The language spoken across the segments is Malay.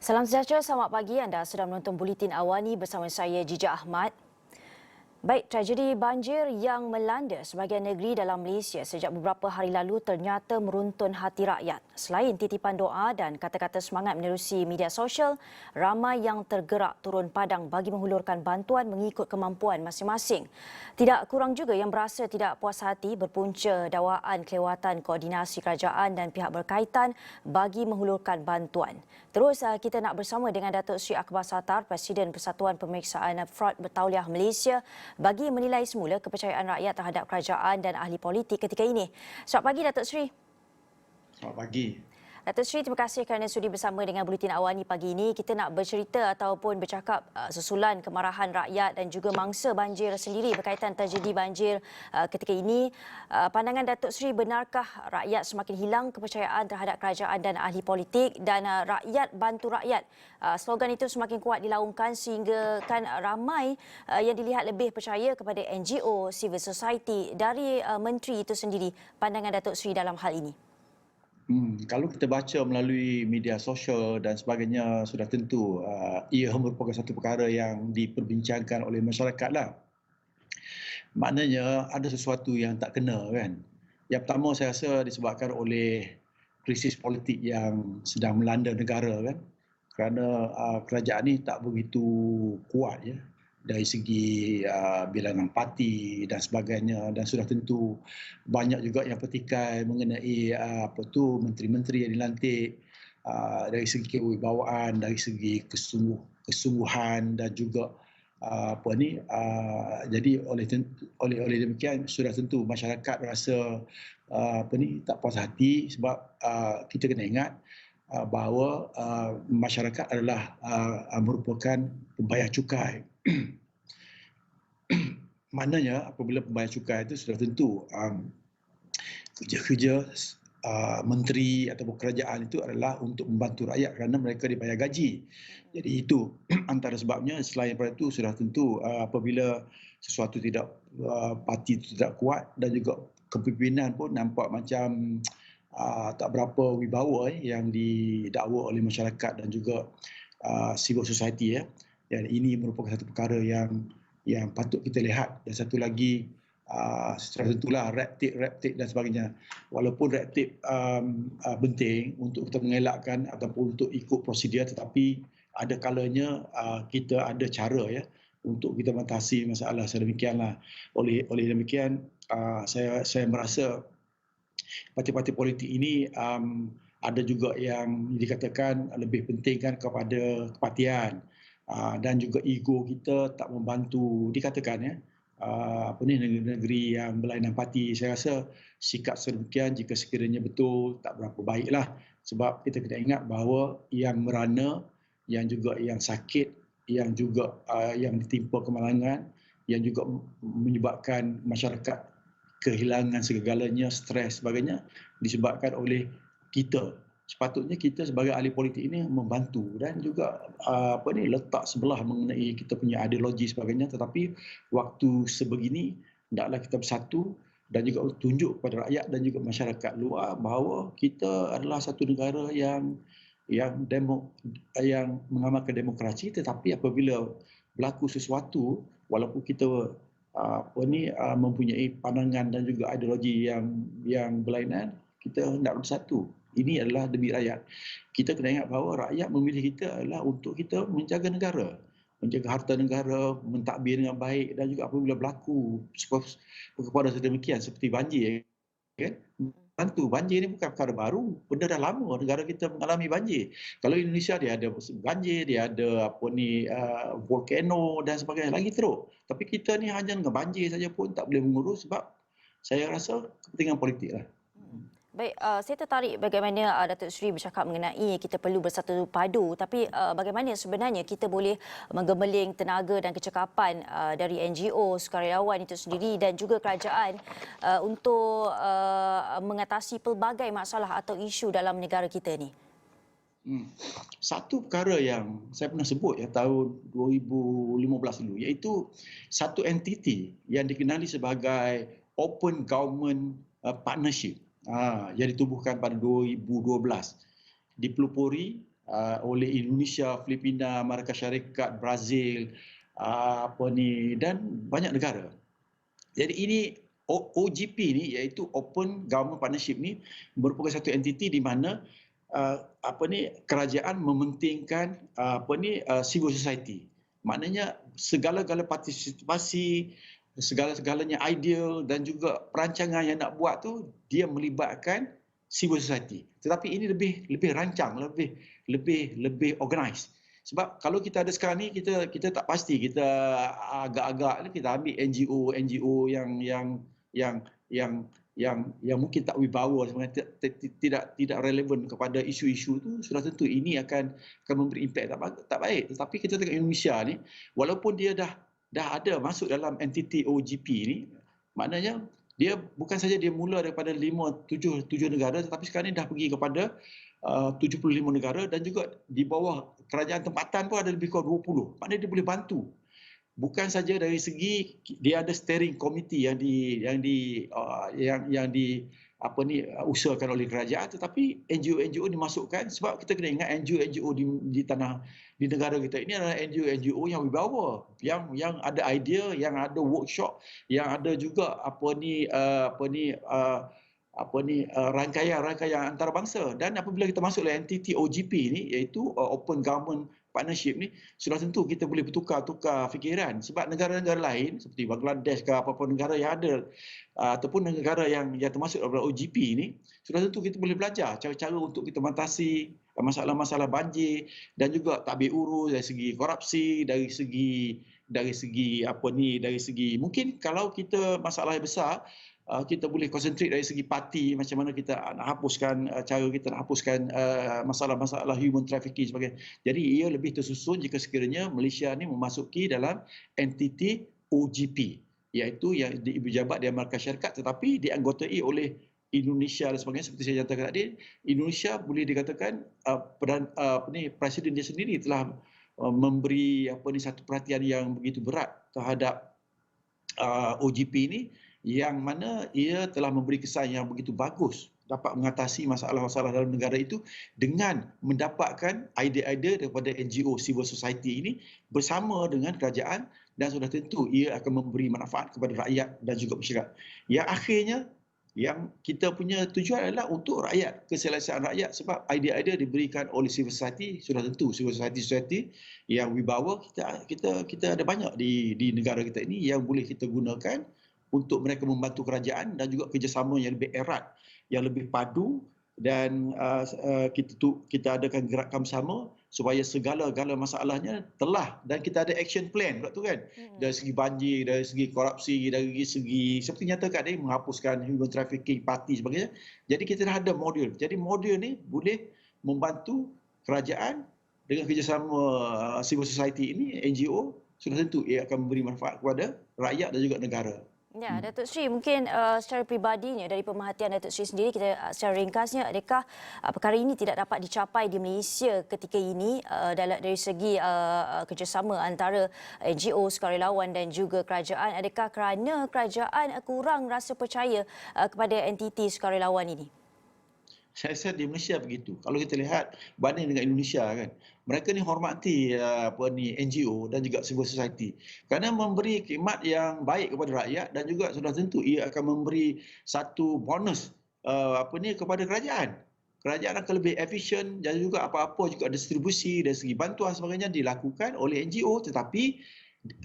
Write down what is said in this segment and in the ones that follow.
Salam sejahtera, selamat pagi. Anda sedang menonton Buletin Awani bersama saya, Jija Ahmad. Baik, tragedi banjir yang melanda sebahagian negeri dalam Malaysia sejak beberapa hari lalu ternyata meruntun hati rakyat. Selain titipan doa dan kata-kata semangat menerusi media sosial, ramai yang tergerak turun padang bagi menghulurkan bantuan mengikut kemampuan masing-masing. Tidak kurang juga yang berasa tidak puas hati berpunca dakwaan kelewatan koordinasi kerajaan dan pihak berkaitan bagi menghulurkan bantuan. Terus kita nak bersama dengan Datuk Seri Akbar Sattar, Presiden Persatuan Pemeriksaan Fraud Bertauliah Malaysia, bagi menilai semula kepercayaan rakyat terhadap kerajaan dan ahli politik ketika ini. Selamat pagi, Datuk Seri. Selamat pagi. Datuk Seri, terima kasih kerana sudi bersama dengan Buletin Awani pagi ini. Kita nak bercerita ataupun bercakap susulan kemarahan rakyat dan juga mangsa banjir sendiri berkaitan terjadi banjir ketika ini. Pandangan Datuk Seri, benarkah rakyat semakin hilang kepercayaan terhadap kerajaan dan ahli politik dan rakyat bantu rakyat? Slogan itu semakin kuat dilaungkan sehingga kan ramai yang dilihat lebih percaya kepada NGO, civil society dari menteri itu sendiri. Pandangan Datuk Seri dalam hal ini? Kalau kita baca melalui media sosial dan sebagainya, sudah tentu ia merupakan satu perkara yang diperbincangkan oleh masyarakat lah. Maknanya ada sesuatu yang tak kena kan. Yang pertama saya rasa disebabkan oleh krisis politik yang sedang melanda negara kan. Kerana kerajaan ni tak begitu kuat ya dari segi bilangan parti dan sebagainya, dan sudah tentu banyak juga yang petikai mengenai menteri-menteri yang dilantik, dari segi kewibawaan, dari segi kesungguhan dan juga jadi oleh demikian sudah tentu masyarakat rasa tak puas hati sebab kita kena ingat bahawa masyarakat adalah merupakan pembayar cukai. Maknanya apabila pembayar cukai itu sudah tentu kerja-kerja menteri ataupun kerajaan itu adalah untuk membantu rakyat kerana mereka dibayar gaji. Jadi itu antara sebabnya. Selain daripada itu sudah tentu apabila sesuatu parti itu tidak kuat dan juga kepimpinan pun nampak macam tak berapa wibawa yang didakwa oleh masyarakat dan juga civil society ya. Dan ini merupakan satu perkara yang patut kita lihat. Dan satu lagi secara tentulah red tape dan sebagainya. Walaupun red tape penting untuk kita mengelakkan ataupun untuk ikut prosedur, tetapi ada kalanya kita ada cara ya untuk kita mengatasi masalah sedemikianlah. Oleh demikian saya merasa parti-parti politik ini ada juga yang dikatakan lebih pentingkan kepada kepartian dan juga ego kita tak membantu, dikatakan ya, negeri-negeri yang berlainan parti. Saya rasa sikap sedemikian jika sekiranya betul tak berapa baiklah, sebab kita kena ingat bahawa yang merana, yang juga yang sakit, yang juga yang ditimpa kemalangan, yang juga menyebabkan masyarakat kehilangan segalanya, stres sebagainya, disebabkan oleh kita. Sepatutnya kita sebagai ahli politik ini membantu dan juga letak sebelah mengenai kita punya ideologi sebagainya, tetapi waktu sebegini hendaklah kita bersatu dan juga tunjuk kepada rakyat dan juga masyarakat luar bahawa kita adalah satu negara yang mengamalkan demokrasi, tetapi apabila berlaku sesuatu, walaupun kita mempunyai pandangan dan juga ideologi yang berlainan, kita hendak bersatu. Ini adalah demi rakyat. Kita kena ingat bahawa rakyat memilih kita adalah untuk kita menjaga negara, menjaga harta negara, mentadbir dengan baik, dan juga apabila berlaku kepada sedemikian seperti banjir kan. Bantu. Banjir ni bukan perkara baru, benda dah lama negara kita mengalami banjir. Kalau Indonesia dia ada banjir, dia ada volcano dan sebagainya lagi teruk. Tapi kita ni hanya dengan banjir saja pun tak boleh mengurus sebab saya rasa kepentingan politik lah. Baik, saya tertarik bagaimana Datuk Seri bercakap mengenai kita perlu bersatu padu, tapi bagaimana sebenarnya kita boleh menggemeling tenaga dan kecekapan dari NGO, sukarelawan itu sendiri dan juga kerajaan untuk mengatasi pelbagai masalah atau isu dalam negara kita ni? Satu perkara yang saya pernah sebut ya tahun 2015 dulu, iaitu satu entiti yang dikenali sebagai Open Government Partnership yang ditubuhkan pada 2012, dipelopori oleh Indonesia, Filipina, Amerika Syarikat, Brazil, dan banyak negara. Jadi ini OGP ni, iaitu Open Government Partnership ni, merupakan satu entiti di mana kerajaan mementingkan civil society. Maknanya segala-gala partisipasi, segala-galanya ideal dan juga perancangan yang nak buat tu dia melibatkan civil society. Tetapi ini lebih rancang, lebih organised. Sebab kalau kita ada sekarang ni, kita tak pasti, kita agak-agak kita ambil NGO yang mungkin tak wibawa sebenarnya, tidak relevan kepada isu-isu tu, sudah tentu ini akan memberi impak tak baik. Tetapi kita tengok Indonesia ni, walaupun dia dah ada masuk dalam entiti OGP ni, maknanya dia bukan saja dia mula daripada 7 negara, tetapi sekarang ni dah pergi kepada 75 negara, dan juga di bawah kerajaan tempatan pun ada lebih kurang 20. Maknanya dia boleh bantu. Bukan saja dari segi dia ada steering committee yang usahakan oleh kerajaan, tetapi NGO dimasukkan, sebab kita kena ingat NGO di negara kita ini adalah NGO yang wibawa, yang ada idea, yang ada workshop, yang ada juga rangkaian antarabangsa. Dan apabila kita masuk dalam entiti OGP ni, iaitu Open Government Partnership ni, sudah tentu kita boleh bertukar-tukar fikiran. Sebab negara-negara lain seperti Bangladesh ke apa-apa negara yang ada ataupun negara yang termasuk dalam OGP ni, sudah tentu kita boleh belajar cara-cara untuk kita mengatasi masalah-masalah banjir, dan juga takbir urus dari segi korupsi, dari segi mungkin kalau kita masalah yang besar, kita boleh konsentrate dari segi parti, macam mana kita nak hapuskan masalah-masalah human trafficking sebagainya. Jadi ia lebih tersusun jika sekiranya Malaysia ni memasuki dalam entiti OGP, iaitu yang berjabat di Amerika Syarikat tetapi dianggotai oleh Indonesia dan sebagainya. Seperti saya nyatakan tadi, Indonesia boleh dikatakan presiden dia sendiri telah memberi satu perhatian yang begitu berat terhadap OGP ini, yang mana ia telah memberi kesan yang begitu bagus dapat mengatasi masalah-masalah dalam negara itu dengan mendapatkan idea-idea daripada NGO civil society ini bersama dengan kerajaan, dan sudah tentu ia akan memberi manfaat kepada rakyat dan juga masyarakat. Yang akhirnya yang kita punya tujuan adalah untuk rakyat, keselesaan rakyat, sebab idea-idea diberikan oleh civil society, sudah tentu civil society yang wibawa kita ada banyak di negara kita ini yang boleh kita gunakan untuk mereka membantu kerajaan, dan juga kerjasama yang lebih erat, yang lebih padu, dan kita adakan gerakan bersama supaya segala-gala masalahnya telah, dan kita ada action plan pula tu kan, dari segi banjir, dari segi korupsi, dari segi seperti nyatakan tadi menghapuskan human trafficking, parti sebagainya. Jadi kita dah ada modul. Jadi modul ni boleh membantu kerajaan dengan kerjasama civil society ini, NGO, sudah tentu ia akan memberi manfaat kepada rakyat dan juga negara. Ya, Datuk Seri, mungkin secara peribadinya, dari pemerhatian Datuk Seri sendiri, kita secara ringkasnya, adakah perkara ini tidak dapat dicapai di Malaysia ketika ini dari segi kerjasama antara NGO, sukarelawan dan juga kerajaan? Adakah kerana kerajaan kurang rasa percaya kepada entiti sukarelawan ini? Saya rasa di Malaysia begitu. Kalau kita lihat banding dengan Indonesia kan, mereka ni hormati NGO dan juga civil society kerana memberi khidmat yang baik kepada rakyat, dan juga sudah tentu ia akan memberi satu bonus kepada kerajaan. Kerajaan akan lebih efisien, dan juga apa-apa juga distribusi dari segi bantuan sebagainya dilakukan oleh NGO, tetapi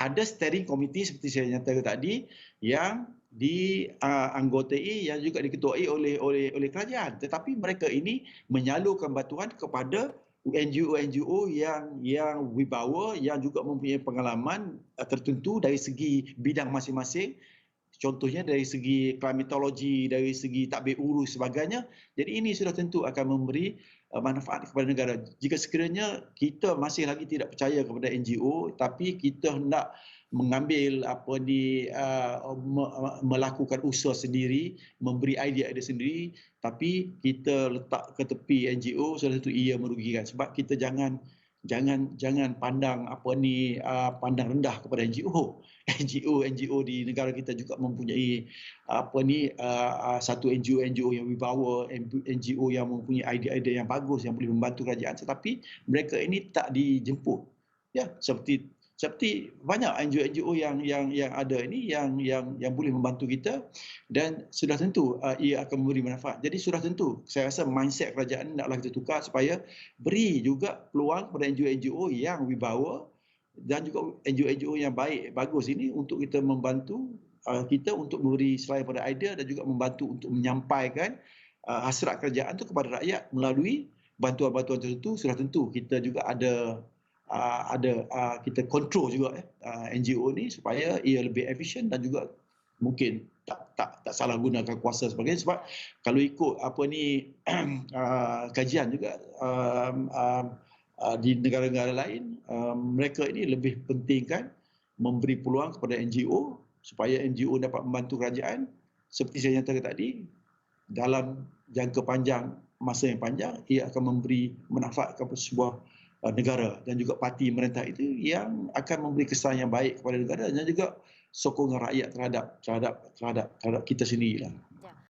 ada steering committee seperti saya nyatakan tadi yang dianggotai, yang juga diketuai oleh kerajaan. Tetapi mereka ini menyalurkan bantuan kepada NGO yang wibawa, yang juga mempunyai pengalaman tertentu dari segi bidang masing-masing. Contohnya dari segi klimatologi, dari segi takbir urus sebagainya. Jadi ini sudah tentu akan memberi manfaat kepada negara. Jika sekiranya kita masih lagi tidak percaya kepada NGO, tapi kita hendak mengambil melakukan usaha sendiri, memberi idea-idea sendiri, tapi kita letak ke tepi NGO, sudah tentu ia merugikan. Sebab kita jangan jangan pandang pandang rendah kepada NGO. NGO di negara kita juga mempunyai satu NGO yang berwibawa, NGO yang mempunyai idea-idea yang bagus yang boleh membantu kerajaan, tetapi mereka ini tak dijemput. Ya, seperti banyak NGO yang ada ini yang boleh membantu kita, dan sudah tentu ia akan memberi manfaat. Jadi sudah tentu saya rasa mindset kerajaan naklah kita tukar supaya beri juga peluang kepada NGO yang wibawa dan juga NGO yang baik bagus ini untuk kita membantu kita untuk memberi selain pada idea dan juga membantu untuk menyampaikan hasrat kerajaan itu kepada rakyat melalui bantuan-bantuan tertentu. Sudah tentu kita juga ada kita kontrol juga NGO ni supaya ia lebih efisien dan juga mungkin tak salah gunakan kuasa sebagainya, sebab kalau ikut kajian juga di negara-negara lain, mereka ini lebih pentingkan memberi peluang kepada NGO supaya NGO dapat membantu kerajaan seperti saya nyatakan tadi, dalam jangka panjang, masa yang panjang ia akan memberi manfaat kepada sebuah negara, dan juga parti merentah itu yang akan memberi kesan yang baik kepada negara dan juga sokongan rakyat terhadap kita sendirilah.